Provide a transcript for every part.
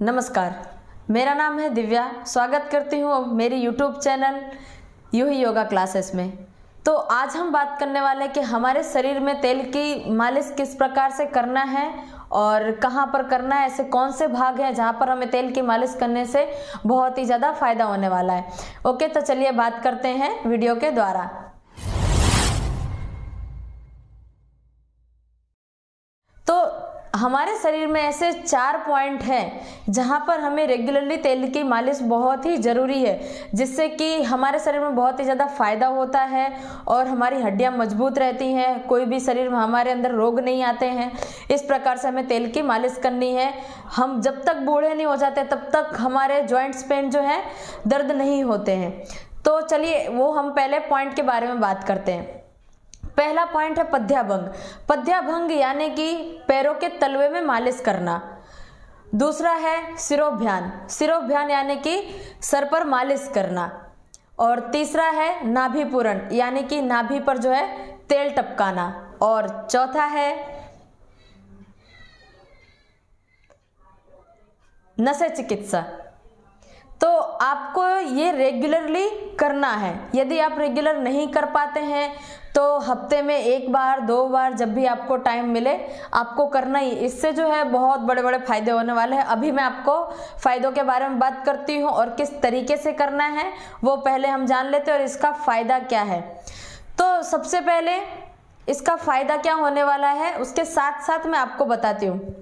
नमस्कार, मेरा नाम है दिव्या। स्वागत करती हूँ मेरी यूट्यूब चैनल यूं ही योगा क्लासेस में। तो आज हम बात करने वाले हैं कि हमारे शरीर में तेल की मालिश किस प्रकार से करना है और कहाँ पर करना है। ऐसे कौन से भाग हैं जहाँ पर हमें तेल की मालिश करने से बहुत ही ज़्यादा फायदा होने वाला है। ओके, तो चलिए बात करते हैं वीडियो के द्वारा। तो हमारे शरीर में ऐसे 4 पॉइंट हैं जहां पर हमें रेगुलरली तेल की मालिश बहुत ही ज़रूरी है, जिससे कि हमारे शरीर में बहुत ही ज़्यादा फायदा होता है और हमारी हड्डियां मजबूत रहती हैं। कोई भी शरीर में हमारे अंदर रोग नहीं आते हैं। इस प्रकार से हमें तेल की मालिश करनी है। हम जब तक बूढ़े नहीं हो जाते तब तक हमारे जॉइंट्स पेन जो है दर्द नहीं होते हैं। तो चलिए वो हम पहले पॉइंट के बारे में बात करते हैं। पहला पॉइंट है पद्याभंग। पद्याभंग यानी कि पैरों के तलवे में मालिश करना। दूसरा है शिरोभ्यान। शिरोभ्यान यानी कि सर पर मालिश करना। और तीसरा है नाभि पूरण यानी कि नाभि पर जो है तेल टपकाना। और चौथा है नशे चिकित्सा। तो आपको ये रेगुलरली करना है। यदि आप रेगुलर नहीं कर पाते हैं तो हफ्ते में 1 बार 2 बार जब भी आपको टाइम मिले आपको करना ही। इससे जो है बहुत बड़े बड़े फायदे होने वाले हैं। अभी मैं आपको फायदों के बारे में बात करती हूँ और किस तरीके से करना है वो पहले हम जान लेते हैं और इसका फायदा क्या है। तो सबसे पहले इसका फायदा क्या होने वाला है उसके साथ साथ मैं आपको बताती हूँ।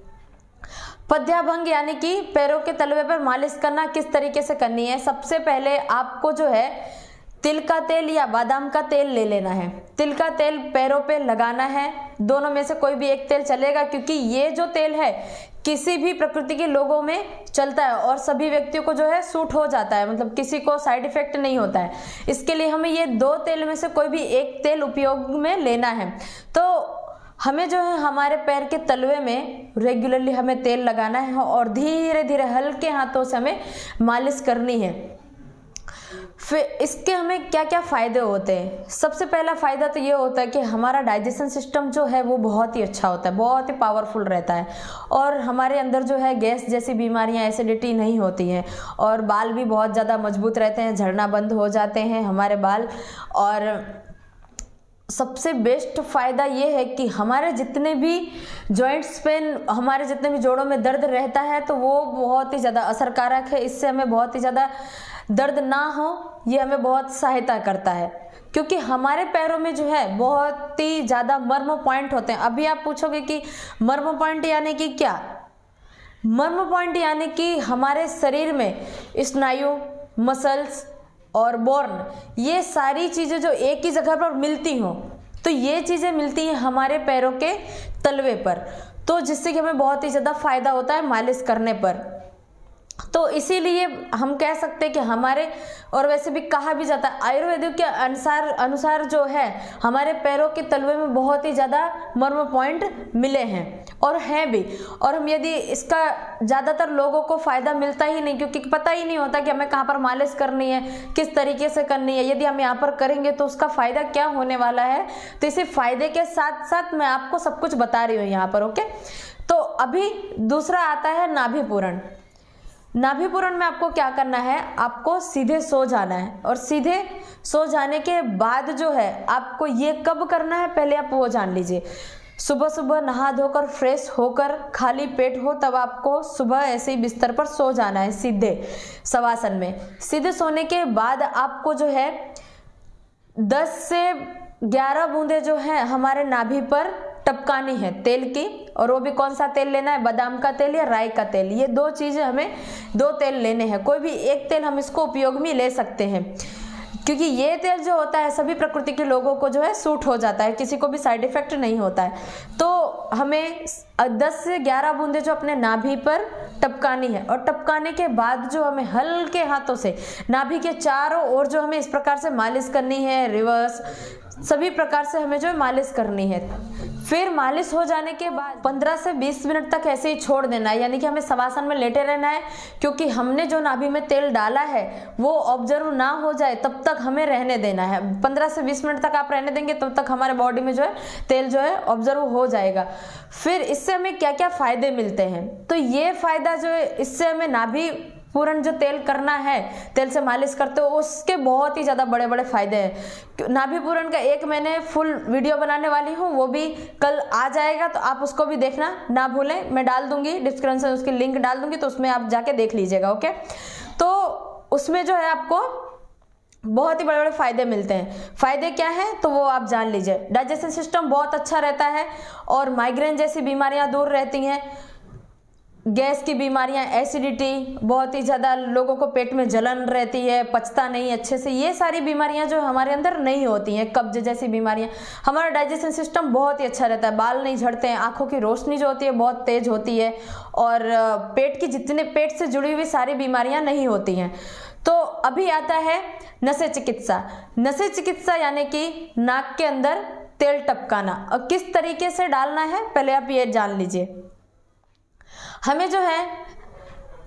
पद्याभंग यानी कि पैरों के तलवे पर मालिश करना किस तरीके से करनी है। सबसे पहले आपको जो है तिल का तेल या बादाम का तेल ले लेना है। तिल का तेल पैरों पे लगाना है। दोनों में से कोई भी एक तेल चलेगा, क्योंकि ये जो तेल है किसी भी प्रकृति के लोगों में चलता है और सभी व्यक्तियों को जो है सूट हो जाता है, मतलब किसी को साइड इफेक्ट नहीं होता है। इसके लिए हमें ये 2 तेल में से कोई भी एक तेल उपयोग में लेना है। तो हमें जो है हमारे पैर के तलवे में रेगुलरली हमें तेल लगाना है और धीरे धीरे हल्के हाथों से हमें मालिश करनी है। फिर इसके हमें क्या क्या फायदे होते हैं। सबसे पहला फायदा तो ये होता है कि हमारा डाइजेशन सिस्टम जो है वो बहुत ही अच्छा होता है, बहुत ही पावरफुल रहता है और हमारे अंदर जो है गैस जैसी बीमारियां, एसिडिटी नहीं होती हैं और बाल भी बहुत ज़्यादा मजबूत रहते हैं, झड़ना बंद हो जाते हैं हमारे बाल। और सबसे बेस्ट फ़ायदा ये है कि हमारे जितने भी जॉइंट्स पेन, हमारे जितने भी जोड़ों में दर्द रहता है तो वो बहुत ही ज़्यादा असरकारक है। इससे हमें बहुत ही ज़्यादा दर्द ना हो, ये हमें बहुत सहायता करता है, क्योंकि हमारे पैरों में जो है बहुत ही ज़्यादा मर्म पॉइंट होते हैं। अभी आप पूछोगे कि मर्म पॉइंट यानी कि क्या। मर्म पॉइंट यानी कि हमारे शरीर में स्नायु, मसल्स और बोर्न, ये सारी चीज़ें जो एक ही जगह पर मिलती हों, तो ये चीज़ें मिलती हैं हमारे पैरों के तलवे पर, तो जिससे कि हमें बहुत ही ज़्यादा फायदा होता है मालिश करने पर। तो इसीलिए हम कह सकते हैं कि हमारे, और वैसे भी कहा भी जाता है आयुर्वेदिक के अनुसार जो है हमारे पैरों के तलवे में बहुत ही ज़्यादा मर्म पॉइंट मिले हैं और हैं भी। और हम यदि इसका ज़्यादातर लोगों को फ़ायदा मिलता ही नहीं, क्योंकि पता ही नहीं होता कि हमें कहाँ पर मालिश करनी है, किस तरीके से करनी है। यदि हम यहाँ पर करेंगे तो उसका फ़ायदा क्या होने वाला है, तो इसी फ़ायदे के साथ साथ मैं आपको सब कुछ बता रही हूँ यहाँ पर। ओके, तो अभी दूसरा आता है नाभि पूरण। नाभि पूरण में आपको क्या करना है, आपको सीधे सो जाना है और सीधे सो जाने के बाद जो है आपको ये कब करना है पहले आप वो जान लीजिए। सुबह सुबह नहा धोकर फ्रेश होकर खाली पेट हो तब आपको सुबह ऐसे ही बिस्तर पर सो जाना है सीधे शवासन में। सीधे सोने के बाद आपको जो है 10 से 11 बूंदे जो है हमारे नाभि पर टपकानी है तेल की। और वो भी कौन सा तेल लेना है, बादाम का तेल या राई का तेल। ये 2 चीज़ें हमें 2 तेल लेने हैं। कोई भी एक तेल हम इसको उपयोग में ले सकते हैं, क्योंकि ये तेल जो होता है सभी प्रकृति के लोगों को जो है सूट हो जाता है, किसी को भी साइड इफेक्ट नहीं होता है। तो हमें 10 से 11 बूंदे जो अपने नाभि पर टपकानी है और टपकाने के बाद जो हमें हल्के हाथों से नाभि के चारों ओर जो हमें इस प्रकार से मालिश करनी है, रिवर्स सभी प्रकार से हमें जो है मालिश करनी है। फिर मालिश हो जाने के बाद 15 से 20 मिनट तक ऐसे ही छोड़ देना है, यानी कि हमें शवासन में लेटे रहना है, क्योंकि हमने जो नाभि में तेल डाला है वो ऑब्जर्व ना हो जाए तब तक हमें रहने देना है। 15 से 20 मिनट तक आप रहने देंगे तब तक हमारे बॉडी में जो है तेल जो है ऑब्जर्व हो जाएगा। फिर इससे हमें क्या क्या फायदे मिलते हैं, तो ये फायदा जो है, इससे हमें नाभि पूरण जो तेल करना है, तेल से मालिश करते हो, उसके बहुत ही ज़्यादा बड़े बड़े फायदे हैं। नाभि पूरण का एक मैंने फुल वीडियो बनाने वाली हूँ, वो भी कल आ जाएगा, तो आप उसको भी देखना ना भूलें। मैं डाल दूंगी डिस्क्रिप्शन में, उसकी लिंक डाल दूंगी, तो उसमें आप जाके देख लीजिएगा। ओके, तो उसमें जो है आपको बहुत ही बड़े बड़े फायदे मिलते हैं। फायदे क्या है तो वो आप जान लीजिए। डाइजेशन सिस्टम बहुत अच्छा रहता है और माइग्रेन जैसी बीमारियां दूर रहती हैं। गैस की बीमारियां, एसिडिटी, बहुत ही ज़्यादा लोगों को पेट में जलन रहती है, पचता नहीं अच्छे से, ये सारी बीमारियां जो हमारे अंदर नहीं होती हैं। कब्ज जैसी बीमारियां, हमारा डाइजेशन सिस्टम बहुत ही अच्छा रहता है, बाल नहीं झड़ते हैं, आंखों की रोशनी जो होती है बहुत तेज होती है, और पेट की जितने पेट से जुड़ी हुई सारी बीमारियां नहीं होती हैं। तो अभी आता है नशे चिकित्सा। नशे चिकित्सा यानी कि नाक के अंदर तेल टपकाना, और किस तरीके से डालना है पहले आप ये जान लीजिए। हमें जो है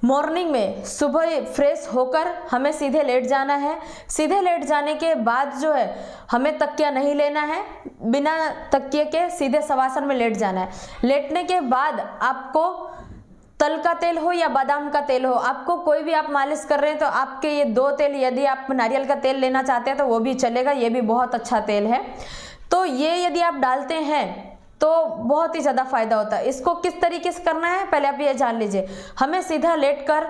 मॉर्निंग में सुबह फ्रेश होकर हमें सीधे लेट जाना है। सीधे लेट जाने के बाद जो है हमें तकिया नहीं लेना है, बिना तकिए के सीधे शवासन में लेट जाना है। लेटने के बाद आपको तल का तेल हो या बादाम का तेल हो, आपको कोई भी आप मालिश कर रहे हैं तो आपके ये दो तेल, यदि आप नारियल का तेल लेना चाहते हैं तो वो भी चलेगा, ये भी बहुत अच्छा तेल है। तो ये यदि आप डालते हैं तो बहुत ही ज़्यादा फायदा होता है। इसको किस तरीके से करना है पहले आप ये जान लीजिए। हमें सीधा लेटकर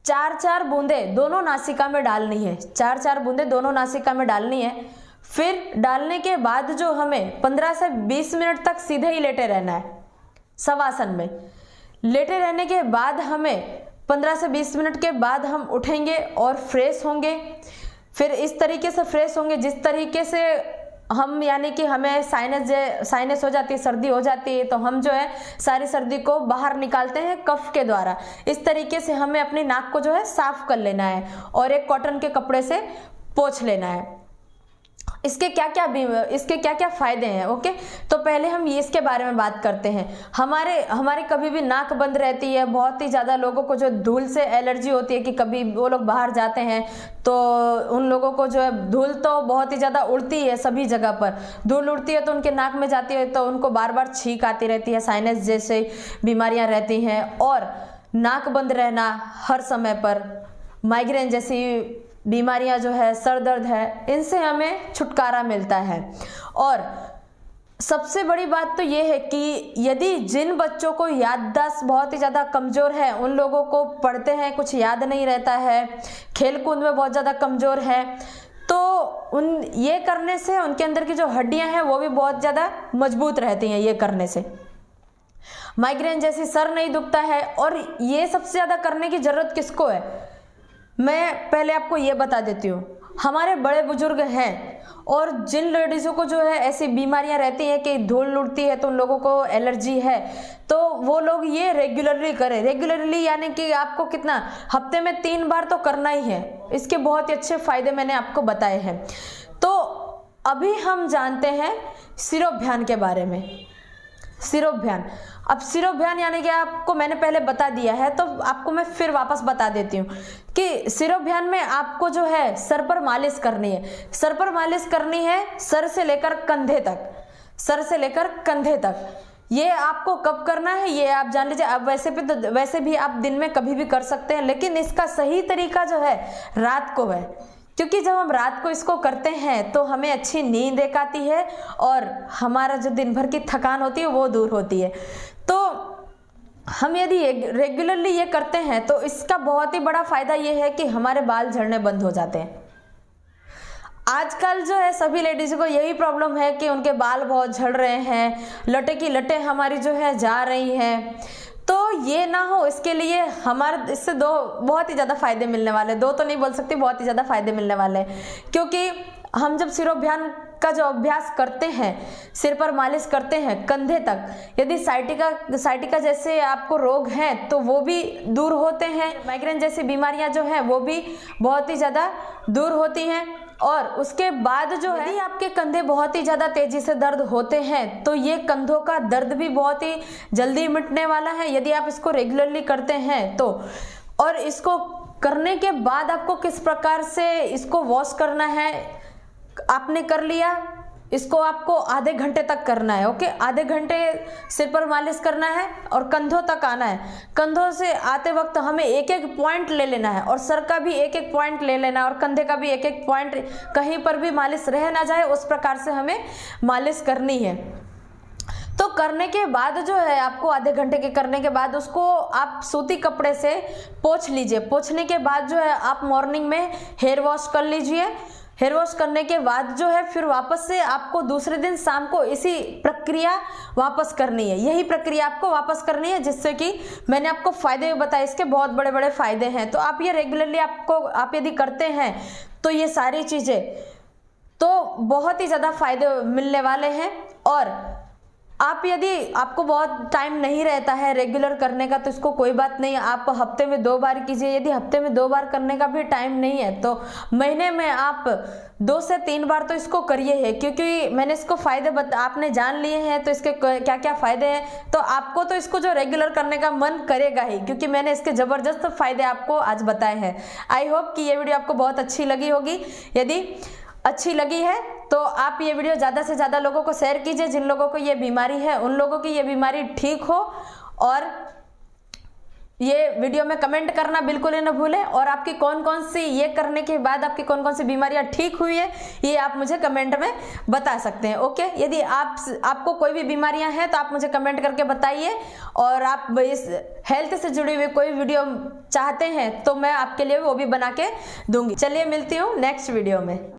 4-4 बूंदें दोनों नासिका में डालनी है, 4-4 बूंदें दोनों नासिका में डालनी है। फिर डालने के बाद जो हमें 15 से 20 मिनट तक सीधे ही लेटे रहना है शवासन में। लेटे रहने के बाद हमें 15 से 20 मिनट के बाद हम उठेंगे और फ्रेश होंगे। फिर इस तरीके से फ्रेश होंगे जिस तरीके से हम, यानी कि हमें साइनस हो जाती है, सर्दी हो जाती है, तो हम जो है सारी सर्दी को बाहर निकालते हैं कफ के द्वारा। इस तरीके से हमें अपनी नाक को जो है साफ कर लेना है और एक कॉटन के कपड़े से पोंछ लेना है। इसके क्या क्या फायदे हैं। ओके, तो पहले हम ये इसके बारे में बात करते हैं। हमारे कभी भी नाक बंद रहती है, बहुत ही ज़्यादा लोगों को जो धूल से एलर्जी होती है कि कभी वो लोग बाहर जाते हैं तो उन लोगों को जो है धूल तो बहुत ही ज़्यादा उड़ती है, सभी जगह पर धूल उड़ती है तो उनके नाक में जाती है तो उनको बार बार छींक आती रहती है, साइनस जैसे बीमारियाँ रहती हैं, और नाक बंद रहना हर समय पर, माइग्रेन जैसी बीमारियां जो है, सर दर्द है, इनसे हमें छुटकारा मिलता है। और सबसे बड़ी बात तो ये है कि यदि जिन बच्चों को याददाश्त बहुत ही ज़्यादा कमज़ोर है, उन लोगों को पढ़ते हैं कुछ याद नहीं रहता है, खेल कूद में बहुत ज़्यादा कमज़ोर है, तो ये करने से उनके अंदर की जो हड्डियां हैं वो भी बहुत ज़्यादा मजबूत रहती हैं। ये करने से माइग्रेन जैसी सर नहीं दुखता है। और ये सबसे ज़्यादा करने की ज़रूरत किसको है, मैं पहले आपको ये बता देती हूँ। हमारे बड़े बुजुर्ग हैं और जिन लेडीज़ों को जो है ऐसी बीमारियां रहती हैं कि धूल उड़ती है तो उन लोगों को एलर्जी है, तो वो लोग ये रेगुलरली करें। रेगुलरली यानी कि आपको कितना, हफ्ते में 3 बार तो करना ही है। इसके बहुत ही अच्छे फायदे मैंने आपको बताए हैं। तो अभी हम जानते हैं शिरोभ्यान के बारे में। शिरोभ्यान, अब शिरोभ्यान यानी कि आपको मैंने पहले बता दिया है तो आपको मैं फिर वापस बता देती हूँ कि शिरोभ्यान में आपको जो है सर पर मालिश करनी है। सर पर मालिश करनी है, सर से लेकर कंधे तक, सर से लेकर कंधे तक। ये आपको कब करना है ये आप जान लीजिए। अब वैसे भी आप दिन में कभी भी कर सकते हैं, लेकिन इसका सही तरीका जो है रात को है, क्योंकि जब हम रात को इसको करते हैं तो हमें अच्छी नींद एक आती है और हमारा जो दिन भर की थकान होती है वो दूर होती है। तो हम यदि रेगुलरली ये करते हैं तो इसका बहुत ही बड़ा फायदा ये है कि हमारे बाल झड़ने बंद हो जाते हैं। आजकल जो है सभी लेडीज को यही प्रॉब्लम है कि उनके बाल बहुत झड़ रहे हैं, लटे की लटे हमारी जो है जा रही हैं। तो ये ना हो, इसके लिए हमारे इससे बहुत ही ज़्यादा फायदे मिलने वाले, दो तो नहीं बोल सकती, बहुत ही ज़्यादा फायदे मिलने वाले हैं। क्योंकि हम जब शिरोभ्यान का जो अभ्यास करते हैं, सिर पर मालिश करते हैं कंधे तक, यदि साइटिका जैसे आपको रोग हैं तो वो भी दूर होते हैं। माइग्रेन जैसी बीमारियां जो हैं वो भी बहुत ही ज़्यादा दूर होती हैं। और उसके बाद जो है, यदि आपके कंधे बहुत ही ज़्यादा तेजी से दर्द होते हैं तो ये कंधों का दर्द भी बहुत ही जल्दी मिटने वाला है यदि आप इसको रेगुलरली करते हैं तो। और इसको करने के बाद आपको किस प्रकार से इसको वॉश करना है, आपने कर लिया, इसको आपको आधे घंटे तक करना है। ओके, आधे घंटे सिर पर मालिश करना है और कंधों तक आना है। कंधों से आते वक्त हमें एक एक पॉइंट ले लेना है और सर का भी एक एक पॉइंट ले लेना है और कंधे का भी एक एक पॉइंट, कहीं पर भी मालिश रह ना जाए उस प्रकार से हमें मालिश करनी है। तो करने के बाद जो है आपको आधे घंटे के करने के बाद उसको आप सूती कपड़े से पोंछ लीजिए। पोंछने के बाद जो है आप मॉर्निंग में हेयर वॉश कर लीजिए। हेयर वॉश करने के बाद जो है फिर वापस से आपको दूसरे दिन शाम को इसी प्रक्रिया वापस करनी है। यही प्रक्रिया आपको वापस करनी है, जिससे कि मैंने आपको फायदे बताए, इसके बहुत बड़े बड़े फायदे हैं। तो आप ये रेगुलरली आप यदि करते हैं तो ये सारी चीज़ें तो बहुत ही ज़्यादा फायदे मिलने वाले हैं। और आप यदि आपको बहुत टाइम नहीं रहता है रेगुलर करने का तो इसको कोई बात नहीं, आप हफ्ते में 2 बार कीजिए। यदि हफ्ते में 2 बार करने का भी टाइम नहीं है तो महीने में आप 2 से 3 बार तो इसको करिए है, क्योंकि मैंने इसको फायदे आपने जान लिए हैं तो इसके क्या क्या फायदे हैं, तो आपको तो इसको जो रेगुलर करने का मन करेगा ही, क्योंकि मैंने इसके ज़बरदस्त फायदे आपको आज बताए हैं। आई होप कि ये वीडियो आपको बहुत अच्छी लगी होगी। यदि अच्छी लगी है तो आप ये वीडियो ज़्यादा से ज़्यादा लोगों को शेयर कीजिए, जिन लोगों को ये बीमारी है उन लोगों की ये बीमारी ठीक हो। और ये वीडियो में कमेंट करना बिल्कुल ही न भूलें। और आपकी कौन कौन सी, ये करने के बाद आपकी कौन कौन सी बीमारियां ठीक हुई है ये आप मुझे कमेंट में बता सकते हैं। ओके, यदि आपको कोई भी बीमारियां हैं तो आप मुझे कमेंट करके बताइए। और आप इस हेल्थ से जुड़ी हुई कोई वीडियो चाहते हैं तो मैं आपके लिए वो भी बना के दूंगी। चलिए मिलती हूँ नेक्स्ट वीडियो में।